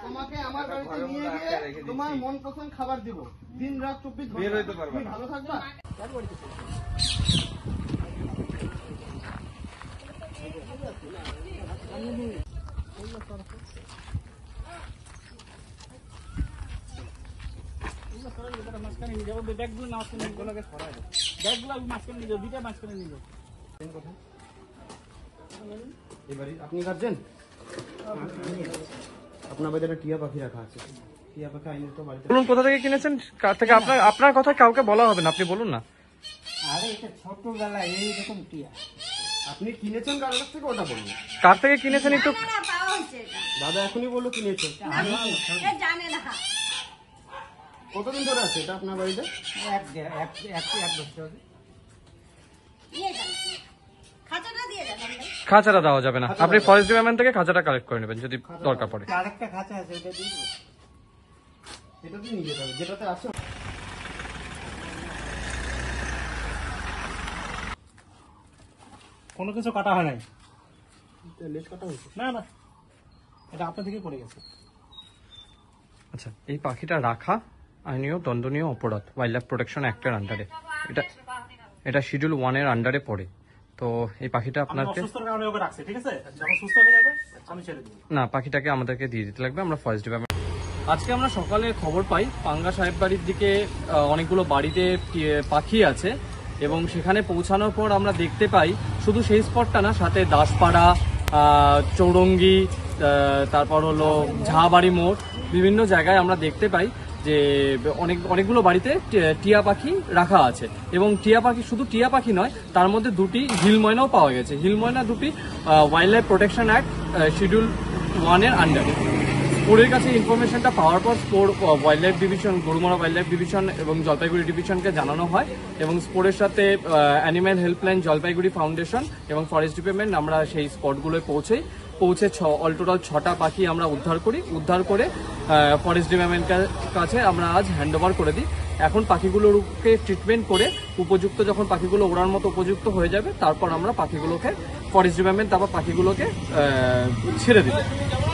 তোমাকে আমার বাড়িতে নিয়ে গিয়ে তোমার মন পছন্দ খাবার দিব, দিন রাত 24 ঘন্টা তুমি ভালো থাকবা। আপনি গার্জেন, আপনার বাড়িতে টিয়া পাখি রাখা আছে। টিয়া পাখি আইনের তো বাড়িতে বলুন কোথা থেকে কিনেছেন, কার থেকে? আপনার কথা কাউকে বলা হবে না, আপনি বলুন না। আরে এটা ছোটবেলায় এইরকম টিয়া আপনি কিনেছেন কার কাছ থেকে, ওটা বলুন। কার থেকে কিনেছেন একটু? দাদা এখনই বললো কিনেছেন। কতদিন ধরে আছে এটা আপনার বাড়িতে? এক বছর। খাঁচাটা দেওয়া যাবে না, আপনি ফরেস্ট ডিপার্টমেন্ট থেকে খাঁচাটা কালেক্ট করে নেবেন যদি দরকার পড়ে। আরেকটা খাঁচা আছে, এটা দিয়ে দেবো। এটা দিয়ে নিয়ে যেতে হবে যেটাতে আছে। কোনো কিছু কাটা হয় নাই, লেজ কাটা হয়েছে? না না, এটা আপনার থেকে পড়ে গেছে। আচ্ছা, এই পাখিটা রাখা আইনীয় দণ্ডনীয় অপরাধ ওয়াইল্ড লাইফ প্রোটেকশন অ্যাক্টের আন্ডারে, এটা শিডিউল 1 এর আন্ডারে পড়ে। তো এই পাখিটা আপনাকে না, পাখিটাকে আমাদেরকে দিয়ে দিতে লাগবে, আমরা ফরেস্ট ডিপার্টমেন্ট। আজকে আমরা সকালে খবর পাই পাঙ্গা সাহেব বাড়ির দিকে অনেকগুলো বাড়িতে পাখি আছে, এবং সেখানে পৌঁছানোর পর আমরা দেখতে পাই শুধু সেই স্পটটা না, সাথে দাসপাড়া, চৌরঙ্গি, তারপর হলো ঝাবাড়ি মোড়, বিভিন্ন জায়গায় আমরা দেখতে পাই যে অনেকগুলো বাড়িতে টিয়া পাখি রাখা আছে। এবং টিয়া পাখি, শুধু টিয়া পাখি নয়, তার মধ্যে দুটি হিল ময়নাও পাওয়া গেছে। হিল ময়না দুটি wild life protection act schedule 1 এর আন্ডারে। স্পোরের কাছে ইনফরমেশনটা পাওয়ার পর spore wild life division, Gorumara wild life division এবং জলপাইগুড়ি ডিভিশনকে জানানো হয়, এবং স্পোরের সাথে অ্যানিম্যাল হেল্পলাইন জলপাইগুড়ি ফাউন্ডেশন এবং ফরেস্ট ডিপার্টমেন্ট আমরা সেই স্পটগুলোয় পৌঁছে অল টোটাল 6টা পাখি আমরা উদ্ধার করে ফরেস্ট ডিপার্টমেন্টের কাছে আমরা আজ হ্যান্ডওভার করে দিই। এখন পাখিগুলোকে ট্রিটমেন্ট করে উপযুক্ত, যখন পাখিগুলো ওড়ার মতো উপযুক্ত হয়ে যাবে, তারপর আমরা পাখিগুলোকে ফরেস্ট ডিপার্টমেন্ট তারপর পাখিগুলোকে ছেড়ে দিবে।